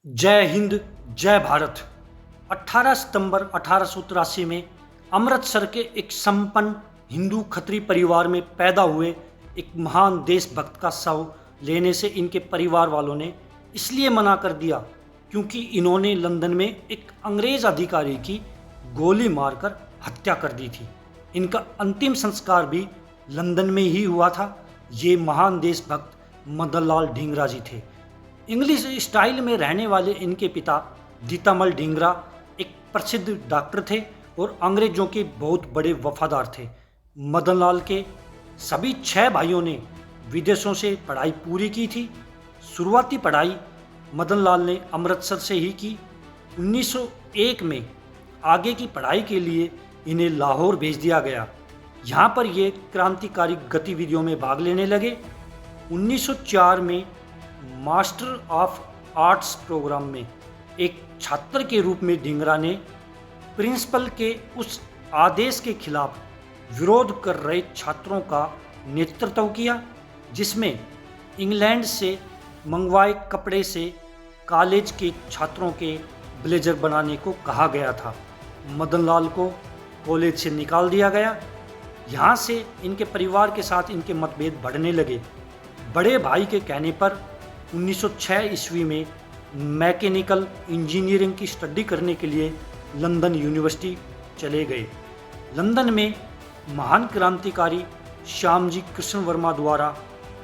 जय हिंद, जय भारत। 18 सितंबर 1883 में अमृतसर के एक संपन्न हिंदू खत्री परिवार में पैदा हुए एक महान देशभक्त का शव लेने से इनके परिवार वालों ने इसलिए मना कर दिया क्योंकि इन्होंने लंदन में एक अंग्रेज अधिकारी की गोली मारकर हत्या कर दी थी। इनका अंतिम संस्कार भी लंदन में ही हुआ था। ये महान देशभक्त मदन लाल ढींगरा जी थे। इंग्लिश स्टाइल में रहने वाले इनके पिता दीतामल ढींगरा एक प्रसिद्ध डॉक्टर थे और अंग्रेजों के बहुत बड़े वफादार थे। मदन लाल के सभी 6 भाइयों ने विदेशों से पढ़ाई पूरी की थी। शुरुआती पढ़ाई मदन लाल ने अमृतसर से ही की। 1901 में आगे की पढ़ाई के लिए इन्हें लाहौर भेज दिया गया। यहाँ पर ये क्रांतिकारी गतिविधियों में भाग लेने लगे। 1904 में मास्टर ऑफ आर्ट्स प्रोग्राम में एक छात्र के रूप में ढींगरा ने प्रिंसिपल के उस आदेश के खिलाफ विरोध कर रहे छात्रों का नेतृत्व किया जिसमें इंग्लैंड से मंगवाए कपड़े से कॉलेज के छात्रों के ब्लेजर बनाने को कहा गया था। मदन लाल को कॉलेज से निकाल दिया गया। यहाँ से इनके परिवार के साथ इनके मतभेद बढ़ने लगे। बड़े भाई के कहने पर 1906 ईस्वी में मैकेनिकल इंजीनियरिंग की स्टडी करने के लिए लंदन यूनिवर्सिटी चले गए। लंदन में महान क्रांतिकारी श्यामजी कृष्ण वर्मा द्वारा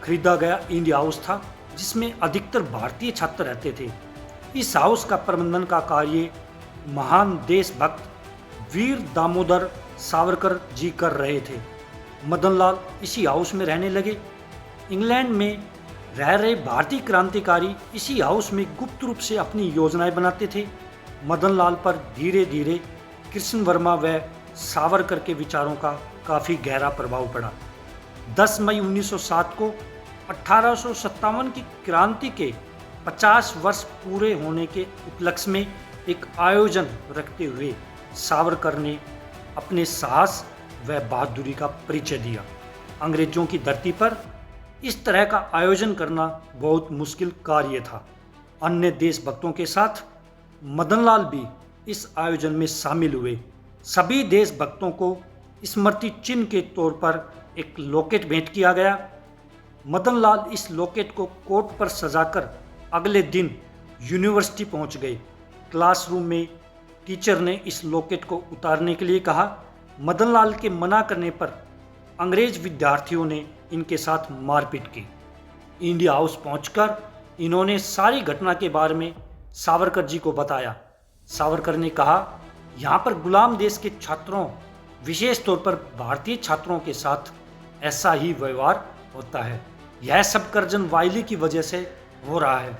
खरीदा गया इंडिया हाउस था जिसमें अधिकतर भारतीय छात्र रहते थे। इस हाउस का प्रबंधन का कार्य महान देशभक्त वीर दामोदर सावरकर जी कर रहे थे। मदन लाल इसी हाउस में रहने लगे। इंग्लैंड में रह रहे भारतीय क्रांतिकारी इसी हाउस में गुप्त रूप से अपनी योजनाएं बनाते थे। मदन लाल पर धीरे धीरे कृष्ण वर्मा व सावरकर के विचारों का काफ़ी गहरा प्रभाव पड़ा। 10 मई 1907 को 1857 की क्रांति के 50 वर्ष पूरे होने के उपलक्ष्य में एक आयोजन रखते हुए सावरकर ने अपने साहस व बहादुरी का परिचय दिया। अंग्रेजों की धरती पर इस तरह का आयोजन करना बहुत मुश्किल कार्य था। अन्य देशभक्तों के साथ मदन लाल भी इस आयोजन में शामिल हुए। सभी देशभक्तों को स्मृति चिन्ह के तौर पर एक लॉकेट भेंट किया गया। मदन लाल इस लॉकेट को कोट पर सजाकर अगले दिन यूनिवर्सिटी पहुंच गए। क्लासरूम में टीचर ने इस लॉकेट को उतारने के लिए कहा। मदन लाल के मना करने पर अंग्रेज विद्यार्थियों ने इनके साथ मारपीट की। इंडिया हाउस पहुंचकर इन्होंने सारी घटना के बारे में सावरकर जी को बताया। सावरकर ने कहा, यहाँ पर गुलाम देश के छात्रों, विशेष तौर पर भारतीय छात्रों के साथ ऐसा ही व्यवहार होता है। यह सब कर्जन वाइली की वजह से हो रहा है।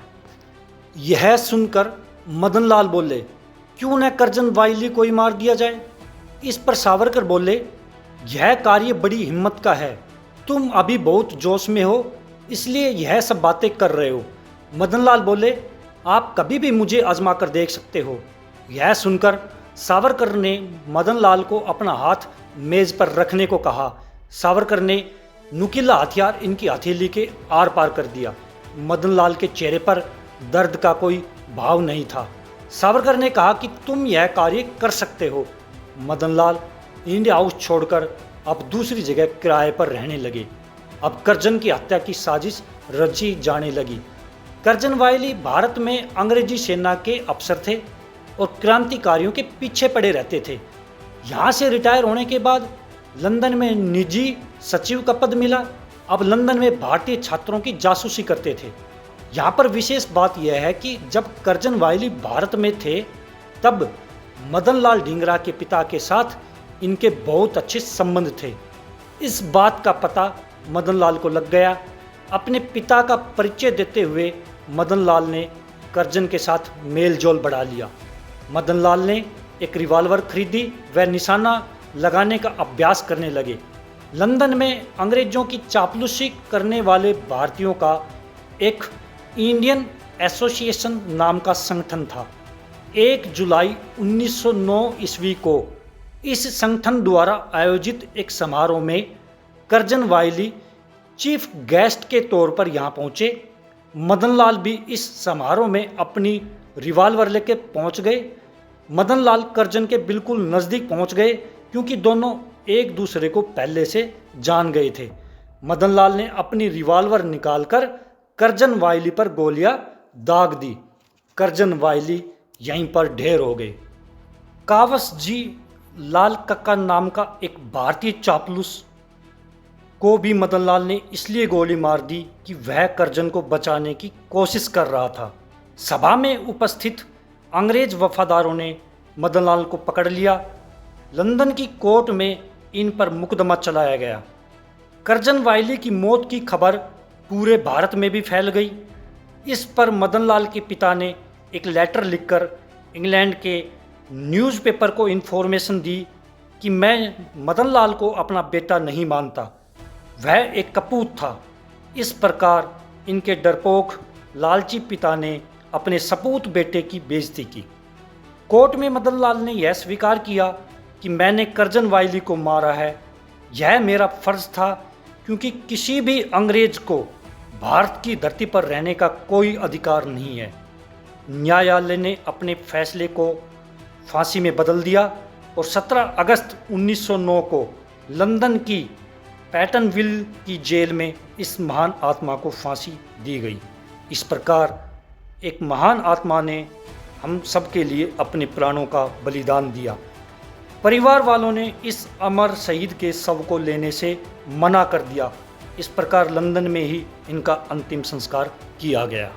यह सुनकर मदन लाल बोले, क्यों न कर्जन वाइली को ही मार दिया जाए। इस पर सावरकर बोले, यह कार्य बड़ी हिम्मत का है। तुम अभी बहुत जोश में हो इसलिए यह सब बातें कर रहे हो। मदन लाल बोले, आप कभी भी मुझे आजमा कर देख सकते हो। यह सुनकर सावरकर ने मदन लाल को अपना हाथ मेज पर रखने को कहा। सावरकर ने नुकीला हथियार इनकी हथेली के आर पार कर दिया। मदन लाल के चेहरे पर दर्द का कोई भाव नहीं था। सावरकर ने कहा कि तुम यह कार्य कर सकते हो। मदन लाल इंडिया हाउस छोड़कर अब दूसरी जगह किराए पर रहने लगे। अब कर्जन की हत्या की साजिश रची जाने लगी। कर्जन वाइली भारत में अंग्रेजी सेना के अफसर थे और क्रांतिकारियों के पीछे पड़े रहते थे। यहाँ से रिटायर होने के बाद लंदन में निजी सचिव का पद मिला। अब लंदन में भारतीय छात्रों की जासूसी करते थे। यहाँ पर विशेष बात यह है कि जब कर्जन वाइली भारत में थे तब मदन लाल ढींगरा के पिता के साथ इनके बहुत अच्छे संबंध थे। इस बात का पता मदन लाल को लग गया। अपने पिता का परिचय देते हुए मदन लाल ने कर्जन के साथ मेल जोल बढ़ा लिया। मदन लाल ने एक रिवॉल्वर खरीदी व निशाना लगाने का अभ्यास करने लगे। लंदन में अंग्रेजों की चापलूसी करने वाले भारतीयों का एक इंडियन एसोसिएशन नाम का संगठन था। 1 जुलाई 1909 ईस्वी को इस संगठन द्वारा आयोजित एक समारोह में कर्जन वाइली चीफ गेस्ट के तौर पर यहाँ पहुँचे। मदन लाल भी इस समारोह में अपनी रिवाल्वर लेके पहुंच गए। मदन लाल करजन के बिल्कुल नज़दीक पहुंच गए क्योंकि दोनों एक दूसरे को पहले से जान गए थे। मदन लाल ने अपनी रिवाल्वर निकालकर करजन वायली पर गोलियां दाग दी। करजन वायली यहीं पर ढेर हो गए। कावस जी लाल कक्का नाम का एक भारतीय चापलूस को भी मदन लाल ने इसलिए गोली मार दी कि वह करजन को बचाने की कोशिश कर रहा था। सभा में उपस्थित अंग्रेज वफादारों ने मदन लाल को पकड़ लिया। लंदन की कोर्ट में इन पर मुकदमा चलाया गया। करजन वायली की मौत की खबर पूरे भारत में भी फैल गई। इस पर मदन लाल के पिता ने एक लेटर लिखकर इंग्लैंड के न्यूज़पेपर को इन्फॉर्मेशन दी कि मैं मदन लाल को अपना बेटा नहीं मानता, वह एक कपूत था। इस प्रकार इनके डरपोक लालची पिता ने अपने सपूत बेटे की बेइज्जती की। कोर्ट में मदन लाल ने यह स्वीकार किया कि मैंने करजन वायली को मारा है, यह मेरा फर्ज था क्योंकि किसी भी अंग्रेज को भारत की धरती पर रहने का कोई अधिकार नहीं है। न्यायालय ने अपने फैसले को फांसी में बदल दिया और 17 अगस्त 1909 को लंदन की पैटनविल की जेल में इस महान आत्मा को फांसी दी गई। इस प्रकार एक महान आत्मा ने हम सब के लिए अपने प्राणों का बलिदान दिया। परिवार वालों ने इस अमर शहीद के शव को लेने से मना कर दिया। इस प्रकार लंदन में ही इनका अंतिम संस्कार किया गया।